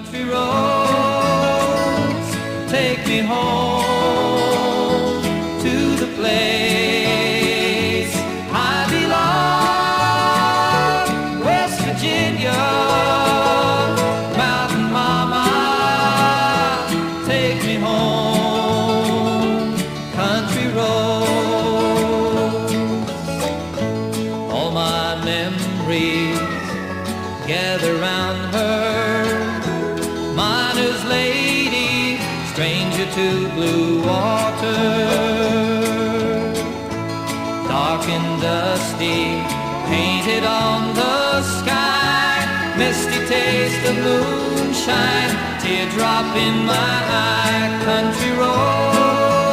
Country roads, take me home to the place I belong, West Virginia, Mountain Mama, take me home, country roads. All my memories gather round her, miner's lady, stranger to blue water. Dark and dusty, painted on the sky, misty taste of moonshine, teardrop in my eye, country road.